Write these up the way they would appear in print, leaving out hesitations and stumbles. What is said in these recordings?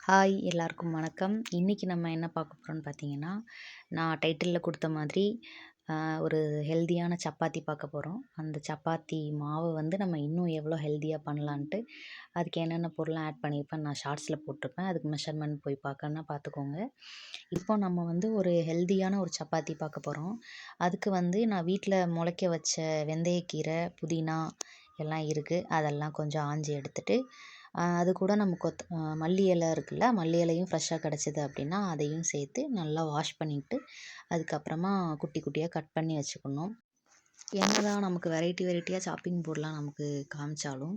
Hi எல்லாருக்கும் வணக்கம். இன்றைக்கி நம்ம என்ன பார்க்க போகிறோம்னு பார்த்தீங்கன்னா, நான் டைட்டிலில் கொடுத்த மாதிரி ஒரு ஹெல்தியான சப்பாத்தி பார்க்க போகிறோம். அந்த சப்பாத்தி மாவு வந்து நம்ம இன்னும் எவ்வளோ ஹெல்த்தியாக பண்ணலான்ட்டு, அதுக்கு என்னென்ன பொருள்லாம் ஆட் பண்ணியிருப்பேன் நான் ஷார்ட்ஸில் போட்டிருப்பேன். அதுக்கு மெஷர்மெண்ட் போய் பார்க்கணுன்னா பார்த்துக்கோங்க. இப்போ நம்ம வந்து ஒரு ஹெல்தியான ஒரு சப்பாத்தி பார்க்க போகிறோம். அதுக்கு வந்து நான் வீட்டில் முளைக்க வச்ச வெந்தயக்கீரை, புதினா எல்லாம் இருக்குது. அதெல்லாம் கொஞ்சம் ஆஞ்சி எடுத்துட்டு, அது கூட நம்ம மல்லி இலை இருக்குல்ல, மல்லி இலையும் ஃப்ரெஷ்ஷாக கிடச்சிது அப்படின்னா அதையும் சேர்த்து நல்லா வாஷ் பண்ணிவிட்டு, அதுக்கப்புறமா குட்டி குட்டியாக கட் பண்ணி வச்சுக்கணும். என்னதான் நமக்கு வெரைட்டியாக சாப்பிங் போர்ட்லாம் நமக்கு காமிச்சாலும்,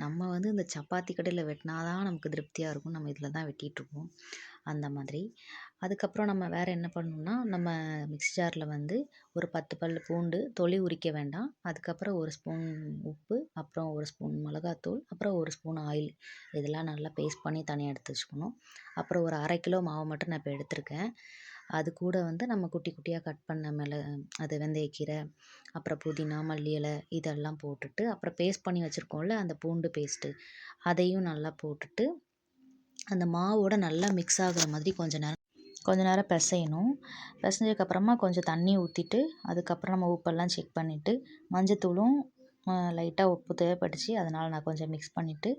நம்ம வந்து இந்த சப்பாத்தி கடையில் வெட்டினா தான் நமக்கு திருப்தியாக இருக்கும். நம்ம இதில் தான் வெட்டிகிட்ருக்கோம் அந்த மாதிரி. அதுக்கப்புறம் நம்ம வேறு என்ன பண்ணணும்னா, நம்ம மிக்ஸி ஜாரில் வந்து ஒரு 10 பல் பூண்டு, தொலி உரிக்க வேண்டாம். அதுக்கப்புறம் 1 ஸ்பூன் உப்பு, அப்புறம் 1 ஸ்பூன் மிளகாத்தூள், அப்புறம் 1 ஸ்பூன் ஆயில், இதெல்லாம் நல்லா பேஸ்ட் பண்ணி தனியாக எடுத்து வச்சுக்கணும். அப்புறம் ஒரு 1/2 கிலோ மாவு மட்டும் நான் இப்போ எடுத்திருக்கேன். அது கூட வந்து நம்ம குட்டி குட்டியாக கட் பண்ண அது வெந்தயக்கீரை, அப்புறம் புதினா, மல்லி இலை இதெல்லாம் போட்டுட்டு, அப்புறம் பேஸ்ட் பண்ணி வச்சுருக்கோம்ல அந்த பூண்டு பேஸ்ட்டு, அதையும் நல்லா போட்டுட்டு, அந்த மாவோட நல்லா மிக்ஸ் ஆகுற மாதிரி கொஞ்ச நேரம் பிசையணும். பிசைஞ்சதுக்கப்புறமா கொஞ்சம் தண்ணி ஊற்றிட்டு, அதுக்கப்புறம் நம்ம உப்பெல்லாம் செக் பண்ணிவிட்டு, மஞ்சத்தூளும் லைட்டாக உப்பு தேவைப்பட்டுச்சு, அதனால் நான் கொஞ்சம் மிக்ஸ் பண்ணிவிட்டு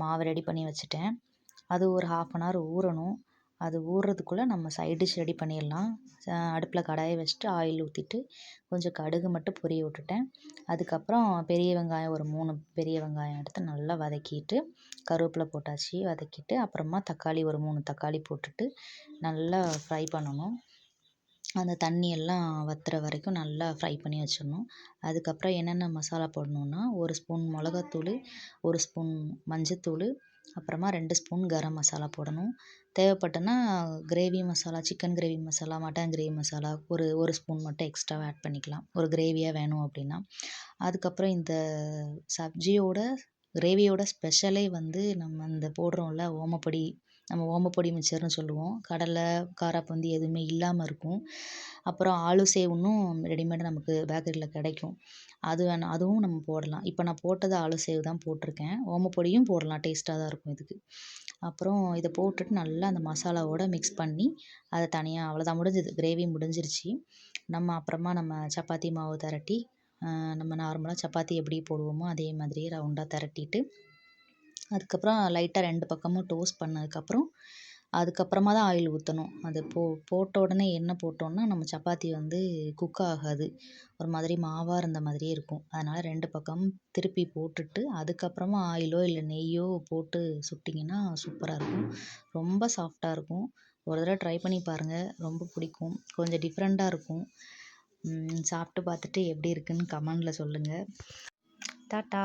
மாவு ரெடி பண்ணி வச்சுட்டேன். அது ஒரு 1/2 அன் ஹவர் ஊறணும். அது ஊறுறதுக்குள்ளே நம்ம சைட் டிஷ் ரெடி பண்ணிடலாம். அடுப்பில் கடாயை வச்சுட்டு ஆயில் ஊற்றிட்டு, கொஞ்சம் கடுகு மட்டும் பொரிய விட்டுட்டேன். அதுக்கப்புறம் பெரிய வெங்காயம் ஒரு 3 பெரிய வெங்காயம் எடுத்து நல்லா வதக்கிட்டு, கருவேப்பிலை போட்டாச்சு, வதக்கிட்டு, அப்புறமா தக்காளி ஒரு 3 தக்காளி போட்டுட்டு நல்லா ஃப்ரை பண்ணணும். அந்த தண்ணியெல்லாம் வத்துற வரைக்கும் நல்லா ஃப்ரை பண்ணி வச்சிடணும். அதுக்கப்புறம் என்னென்ன மசாலா போடணுன்னா, 1 ஸ்பூன் மிளகாத்தூள், 1 ஸ்பூன் மஞ்சத்தூள், அப்புறமா 2 ஸ்பூன் கரம் மசாலா போடணும். தேவைப்பட்டனா gravy masala, chicken gravy masala, mutton gravy masala ஒரு ஸ்பூன் மட்டும் எக்ஸ்ட்ராவாக ஆட் பண்ணிக்கலாம், ஒரு கிரேவியாக வேணும் அப்படின்னா. அதுக்கப்புறம் இந்த சப்ஜியோட கிரேவியோட ஸ்பெஷலே வந்து நம்ம இந்த போடுறோம்ல ஓமப்பொடி, நம்ம ஓமப்பொடி மிக்சர்னு சொல்லுவோம். கடலை, காராப்பூந்தி எதுவுமே இல்லாமல் இருக்கும். அப்புறம் ஆலு சேவுன்னும் ரெடிமேட் நமக்கு பேக்கரியில் கிடைக்கும். அது வேணாம், அதுவும் நம்ம போடலாம். இப்போ நான் போட்டது ஆலு சேவ் தான் போட்டிருக்கேன். ஓமப்பொடியும் போடலாம், டேஸ்ட்டாக தான் இருக்கும் இதுக்கு. அப்புறம் இதை போட்டுட்டு நல்லா அந்த மசாலாவோட மிக்ஸ் பண்ணி, அதை தனியாக அவ்வளோதான், முடிஞ்சுது, கிரேவி முடிஞ்சிருச்சு. நம்ம சப்பாத்தி மாவு திரட்டி, நம்ம நார்மலாக சப்பாத்தி எப்படி போடுவோமோ அதே மாதிரியே ரவுண்டாக திரட்டிட்டு, அதுக்கப்புறம் லைட்டாக 2 பக்கமும் டோஸ்ட் பண்ணதுக்கப்புறம், அதுக்கப்புறமா தான் ஆயில் ஊற்றணும். அது போட்ட உடனே எண்ணெய் போட்டோன்னா நம்ம சப்பாத்தி வந்து குக் ஆகாது, ஒரு மாதிரி மாவாக இருந்த மாதிரியே இருக்கும். அதனால் 2 பக்கமும் திருப்பி போட்டுட்டு, அதுக்கப்புறமா ஆயிலோ இல்லை நெய்யோ போட்டு சுட்டிங்கன்னா சூப்பராக இருக்கும். ரொம்ப சாஃப்டாக இருக்கும். ஒரு தடவை ட்ரை பண்ணி பாருங்கள், ரொம்ப பிடிக்கும். கொஞ்சம் டிஃப்ரெண்ட்டாக இருக்கும். சாப்பிட்டு பார்த்துட்டு எப்படி இருக்குன்னு கமெண்டில் சொல்லுங்கள். டாட்டா.